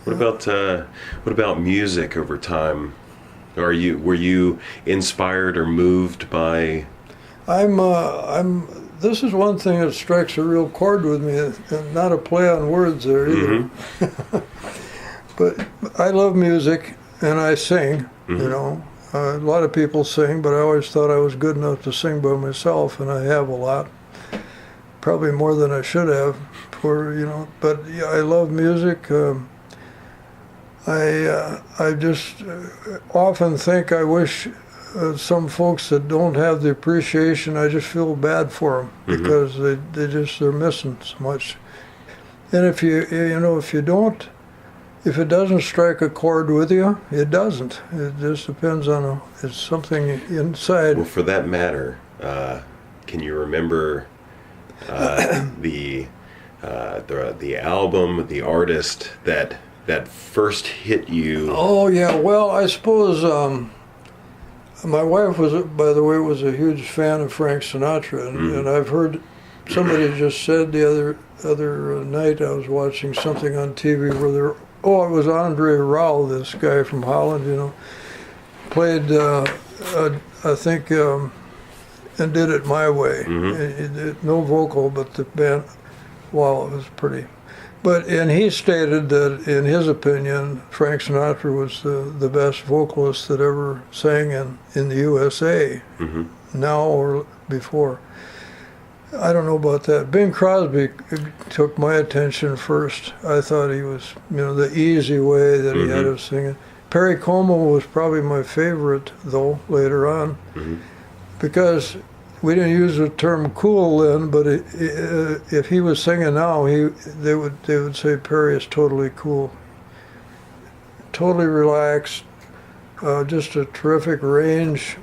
What about music over time? Were you inspired or moved by? This is one thing that strikes a real chord with me, and not a play on words there either. But I love music and I sing. A lot of people sing, but I always thought I was good enough to sing by myself, and I have a lot, probably more than I should have. But yeah, I love music. I just often think I wish some folks that don't have the appreciation, I just feel bad for them because they're missing so much. And if if it doesn't strike a chord with you, it doesn't. It just depends on it's something inside. Well, for that matter, can you remember the album, the artist that first hit you? Oh yeah, well I suppose my wife was a huge fan of Frank Sinatra, and I've heard somebody just said the other night I was watching something on TV where it was Andre Rau, this guy from Holland, played I think and did it my way. No vocal, but the band, wow, it was pretty. And he stated that, in his opinion, Frank Sinatra was the best vocalist that ever sang in the USA, now or before. I don't know about that. Bing Crosby took my attention first. I thought he was, the easy way that he had of singing. Perry Como was probably my favorite, though, later on, because we didn't use the term cool then, but if he was singing now, they would say Perry is totally cool, totally relaxed, just a terrific range.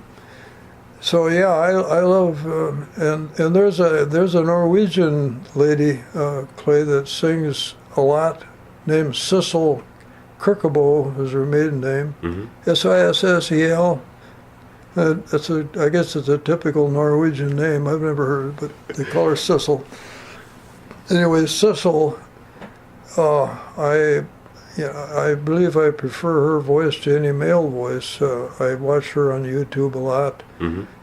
So yeah, I love and there's a Norwegian lady, Clay, that sings a lot, named Sissel Kyrkjebø is her maiden name, Sissel. I guess it's a typical Norwegian name. I've never heard it, but they call her Sissel. Anyway, Sissel, I believe I prefer her voice to any male voice. I watch her on YouTube a lot.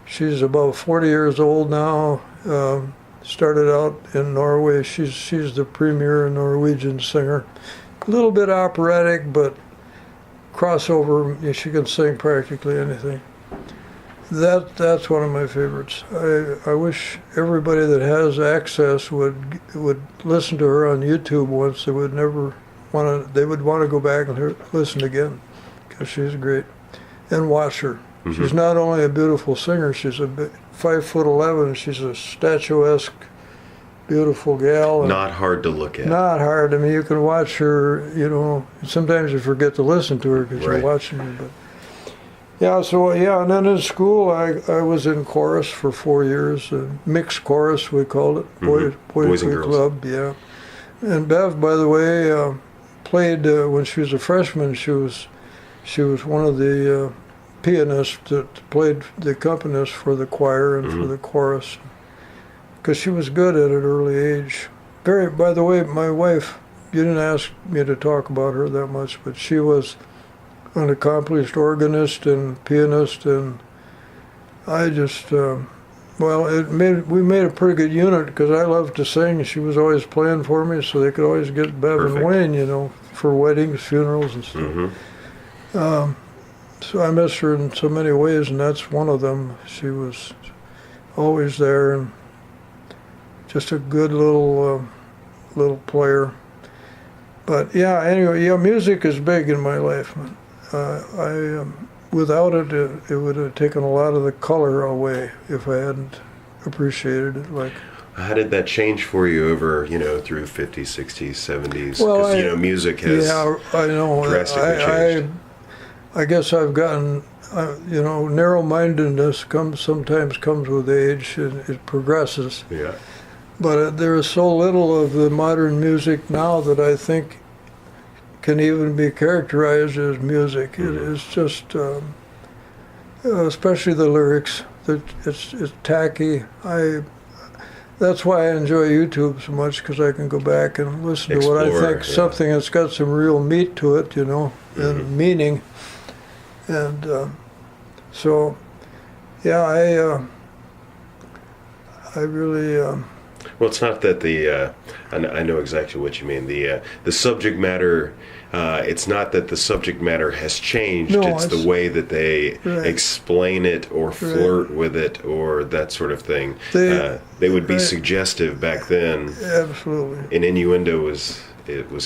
She's about 40 years old now. Started out in Norway. She's the premier Norwegian singer. A little bit operatic, but crossover. She can sing practically anything. That's one of my favorites. I wish everybody that has access would listen to her on YouTube once. They would want to go back and listen again, because she's great, and watch her. She's not only a beautiful singer, she's 5'11". She's a statuesque beautiful gal. Not hard to look at. Not hard. I mean, you can watch her, you know, sometimes you forget to listen to her because Right. you're watching her. But yeah, so yeah, and then in school I was in chorus for 4 years, mixed chorus we called it, Boys and girls. club, yeah. And Bev, by the way, played when she was a freshman. She was one of the pianists that played the accompanist for the choir and for the chorus, because she was good at an early age. By the way, my wife, you didn't ask me to talk about her that much, but she was an accomplished organist and pianist, and I just, we made a pretty good unit because I loved to sing. She was always playing for me, so they could always get Bev Perfect. and Wayne, you know, for weddings, funerals, and stuff. So I miss her in so many ways, and that's one of them. She was always there, and just a good little player. But yeah, anyway, yeah, music is big in my life. Without it, it would have taken a lot of the color away if I hadn't appreciated it. Like, how did that change for you over, you know, through 50s, 60s, 70s? Well, Because, you know, music has I know. drastically changed. I guess I've gotten, you know, narrow-mindedness sometimes comes with age, and it progresses. Yeah. But there is so little of the modern music now that I think can even be characterized as music. It is just, especially the lyrics, that it's tacky. That's why I enjoy YouTube so much, because I can go back and listen to what I think, something that's got some real meat to it, you know, and meaning. And so, yeah, I really. Well, it's not that I know exactly what you mean. The subject matter. It's not that the subject matter has changed. No, it's the way that they explain it or flirt with it or that sort of thing. They would be suggestive back then. Absolutely. And innuendo was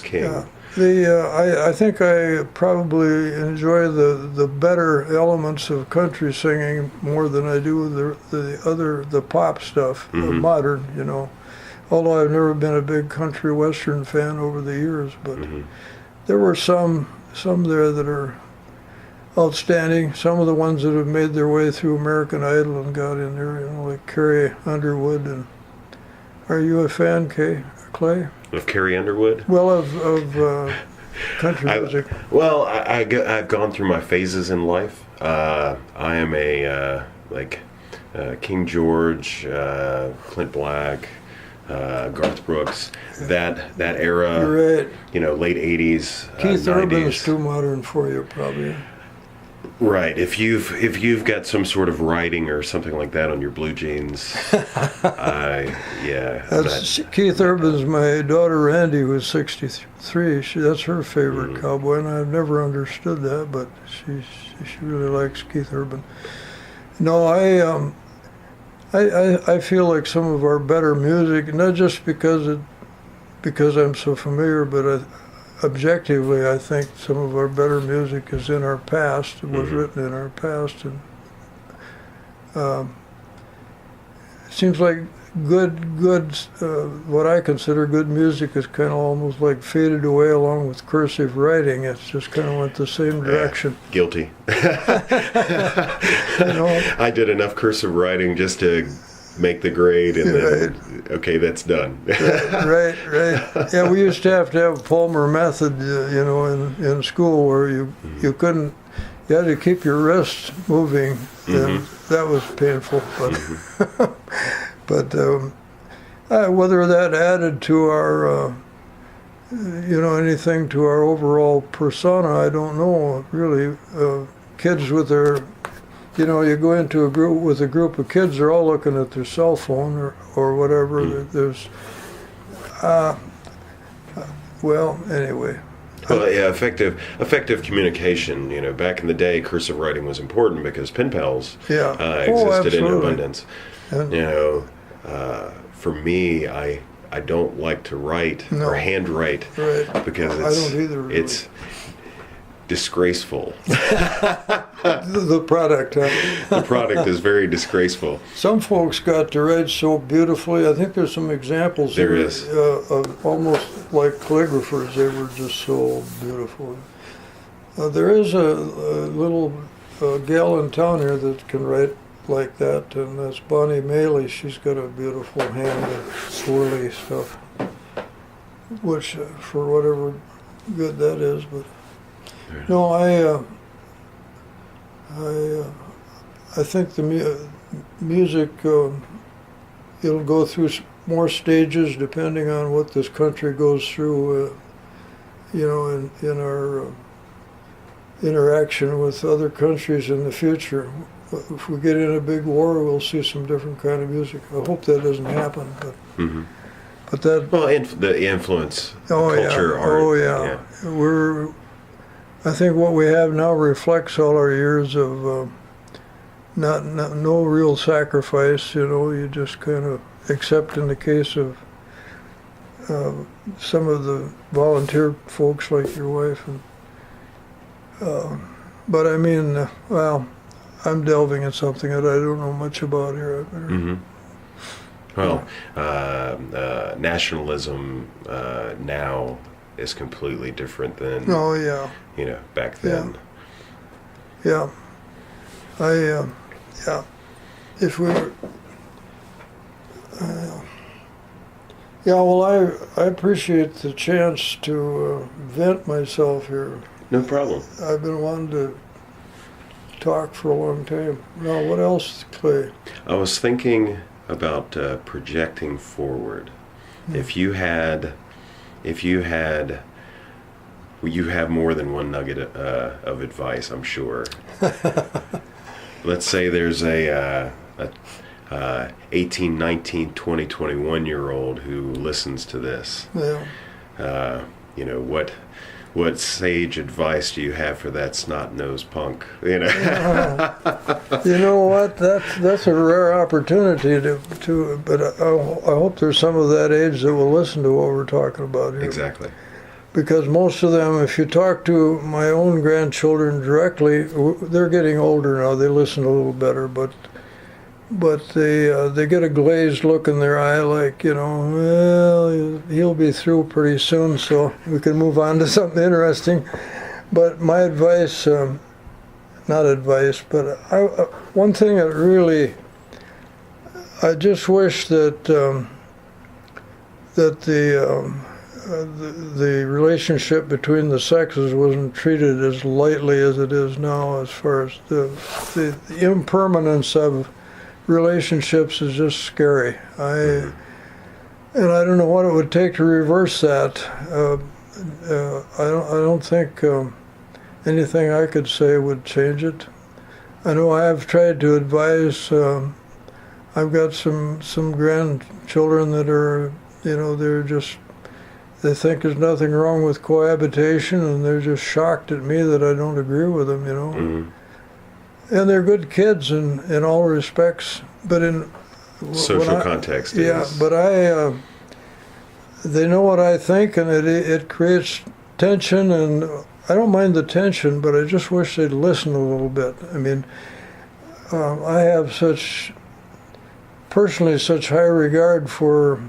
king. Yeah. I think I probably enjoy the better elements of country singing more than I do the pop stuff, modern, you know. Although I've never been a big country western fan over the years, but there were some there that are outstanding. Some of the ones that have made their way through American Idol and got in there, you know, like Carrie Underwood. And are you a fan, Clay? Of Carrie Underwood? Well, of country music. I've gone through my phases in life. I am a King George, Clint Black, Garth Brooks, that era. Right. You know, late 80s, Keith 90s. Urban is too modern for you, probably. Right. If you've got some sort of writing or something like that on your blue jeans, Keith Urban's my daughter Randy, who's 63. That's her favorite cowboy, and I've never understood that, but she really likes Keith Urban. No, I feel like some of our better music, not just because I'm so familiar, but objectively, I think some of our better music is in our past. It was written in our past, and it seems like good, what I consider good music is kind of almost like faded away along with cursive writing. It's just kind of went the same direction. Guilty. You know? I did enough cursive writing just to make the grade, and then, okay, that's done. Right. Yeah, we used to have Palmer method, you know, in school, where you had to keep your wrists moving, and that was painful. But whether that added to our, anything to our overall persona, I don't know, really. Kids with their, you go into a group with a group of kids, they're all looking at their cell phone or whatever. There's, anyway. Well, yeah, effective communication. You know, back in the day, cursive writing was important because pen pals existed in abundance. And, for me, I don't like to write or handwrite because I don't either. Really. disgraceful. The product, huh? The product is very disgraceful. Some folks got to write so beautifully. I think there's some examples There here, is. of almost like calligraphers. They were just so beautiful. There is a little gal in town here that can write like that, and that's Bonnie Maley. She's got a beautiful hand of swirly stuff, which for whatever good that is. But no, I think the music, it'll go through more stages depending on what this country goes through, in our interaction with other countries in the future. If we get in a big war, we'll see some different kind of music. I hope that doesn't happen, but Mm-hmm. but that. Well, the influence, Oh culture, yeah. art. Oh yeah. I think what we have now reflects all our years of no real sacrifice. You just kind of, except in the case of some of the volunteer folks like your wife. But I mean, well, I'm delving in something that I don't know much about here. I better. Mm-hmm. Well, nationalism now is completely different than Oh yeah. Back then. Yeah. Yeah. If we were, yeah, well, I appreciate the chance to vent myself here. No problem. I've been wanting to talk for a long time. Now, what else, Clay? I was thinking about projecting forward. If you have more than one nugget of advice, I'm sure. Let's say there's a 18, 19, 20, 21-year-old who listens to this. Yeah. What sage advice do you have for that snot-nosed punk? You know what? That's a rare opportunity to. But I hope there's some of that age that will listen to what we're talking about here. Exactly. Because most of them, if you talk to my own grandchildren directly, they're getting older now. They listen a little better, but they get a glazed look in their eye, like, well, he'll be through pretty soon, so we can move on to something interesting. But my advice, not advice, but one thing that really, I just wish that the relationship between the sexes wasn't treated as lightly as it is now, as far as the impermanence of relationships is just scary. And I don't know what it would take to reverse that. I don't think anything I could say would change it. I know I have tried to advise. I've got some grandchildren that are, they think there's nothing wrong with cohabitation, and they're just shocked at me that I don't agree with them, Mm-hmm. And they're good kids in all respects, but in Social context. Yeah, but they know what I think, and it creates tension, and I don't mind the tension, but I just wish they'd listen a little bit. I mean, I have personally such high regard for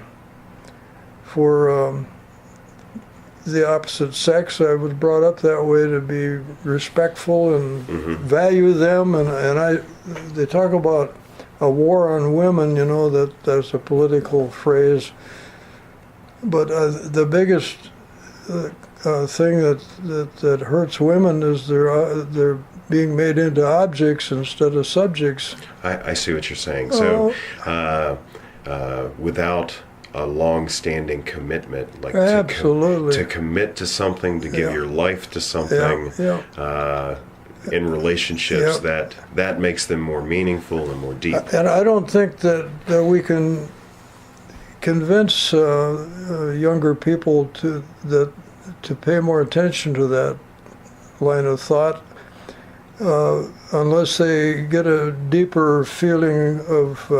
the opposite sex. I was brought up that way, to be respectful and Mm-hmm. value them, and they talk about a war on women, that's a political phrase, but the biggest thing that hurts women is they're being made into objects instead of subjects. I see what you're saying. So without a long-standing commitment, like Absolutely. to commit to something, to give your life to something, in relationships, that makes them more meaningful and more deep. And I don't think that we can convince younger people to pay more attention to that line of thought, unless they get a deeper feeling of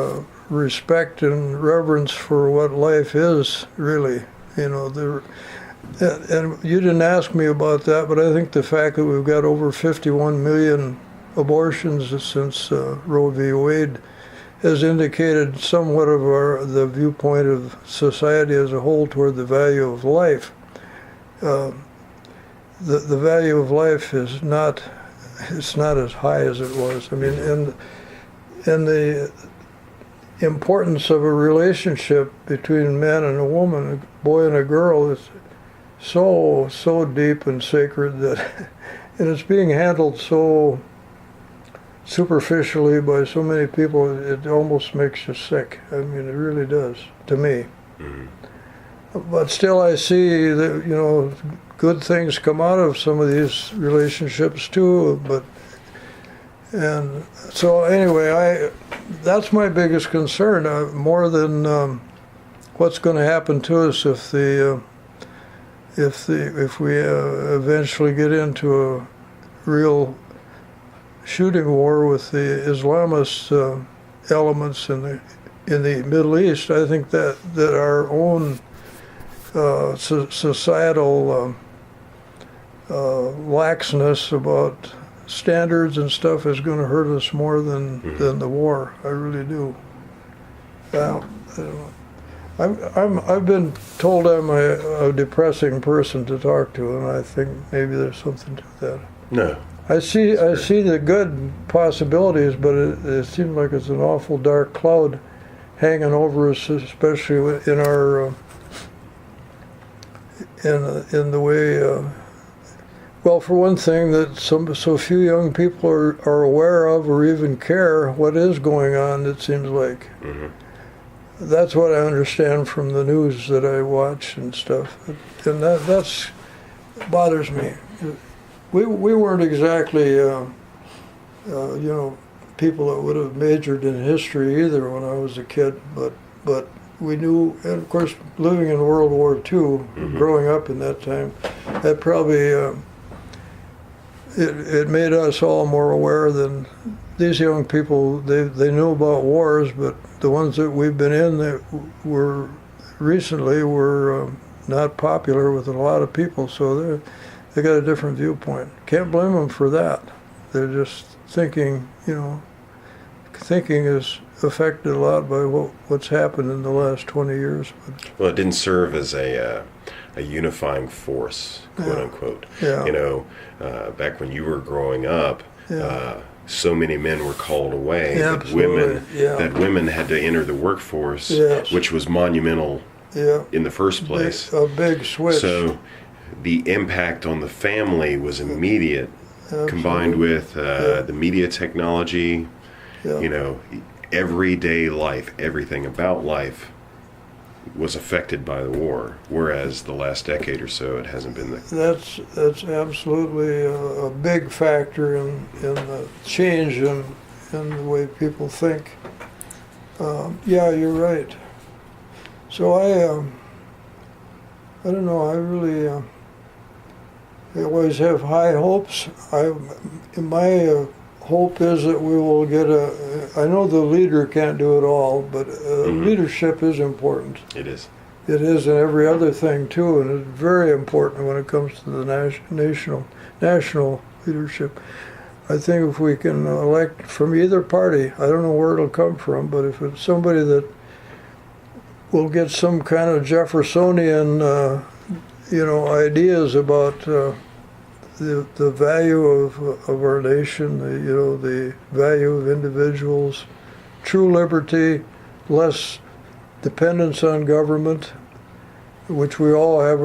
respect and reverence for what life is, really. You know, and you didn't ask me about that, but I think the fact that we've got over 51 million abortions since Roe v. Wade has indicated somewhat of the viewpoint of society as a whole toward the value of life. The value of life is not, it's not as high as it was. I mean, and the importance of a relationship between a man and a woman, a boy and a girl, is so deep and sacred that, and it's being handled so superficially by so many people, it almost makes you sick. I mean, it really does, to me. Mm-hmm. But still I see that, you know, good things come out of some of these relationships too, and so anyway, that's my biggest concern, more than what's going to happen to us if we eventually get into a real shooting war with the Islamist elements in the Middle East. I think that our own societal laxness about standards and stuff is going to hurt us more than the war. I really do. I don't know. I've been told I'm a depressing person to talk to, and I think maybe there's something to that. No. I see the good possibilities, but it seems like it's an awful dark cloud hanging over us, especially in our in the way. Well, for one thing, that so few young people are aware of or even care what is going on. It seems like. Mm-hmm. That's what I understand from the news that I watch and stuff, and that's bothers me. We weren't exactly, you know, people that would have majored in history either when I was a kid, but we knew, and of course, living in World War II, mm-hmm. growing up in that time, that probably, it made us all more aware than these young people. They knew about wars, but the ones that we've been in that were recently were not popular with a lot of people, so they got a different viewpoint. Can't blame them for that. They're just thinking, you know, thinking is affected a lot by what's happened in the last 20 years. Well, it didn't serve as a unifying force, quote unquote. Yeah. You know, back when you were growing up, so many men were called away that women had to enter the workforce, which was monumental in the first place. A big switch. So the impact on the family was immediate. Absolutely. Combined with the media technology, you know, everyday life, everything about life was affected by the war, whereas the last decade or so it hasn't been there. That's absolutely a big factor in the change in the way people think. Yeah, you're right. So I don't know, I really I always have high hopes. My hope is that we will get I know the leader can't do it all, but mm-hmm. leadership is important. It is. It is in every other thing too, and it's very important when it comes to the national leadership. I think if we can elect from either party, I don't know where it'll come from, but if it's somebody that will get some kind of Jeffersonian you know, ideas about the value of our nation, the value of individuals, true liberty, less dependence on government, which we all have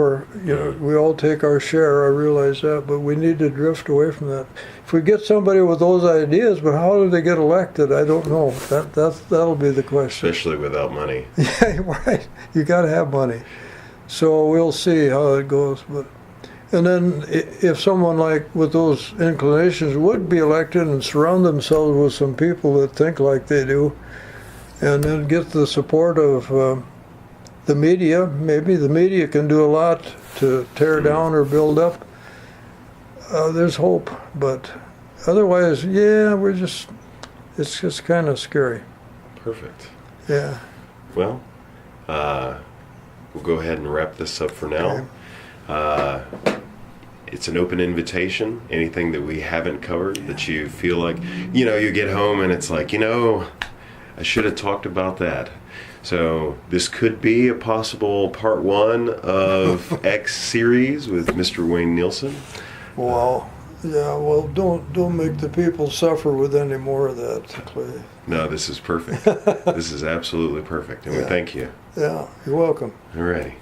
we all take our share, I realize that, but we need to drift away from that. If we get somebody with those ideas, but how do they get elected? I don't know. That'll be the question. Especially without money. Yeah, right. You got to have money. So we'll see how it goes. And then if someone like with those inclinations would be elected and surround themselves with some people that think like they do, and then get the support of the media, maybe the media can do a lot to tear down or build up. There's hope, but otherwise, it's just kind of scary. Perfect. Yeah. Well, we'll go ahead and wrap this up for now. It's an open invitation. Anything that we haven't covered that you feel like, you get home and it's like, I should have talked about that. So this could be a possible part 1 of X series with Mr. Wayne Nielsen. Wow. Yeah, well, don't make the people suffer with any more of that, Clay. No, this is perfect. This is absolutely perfect, and we thank you. Yeah, you're welcome. All righty.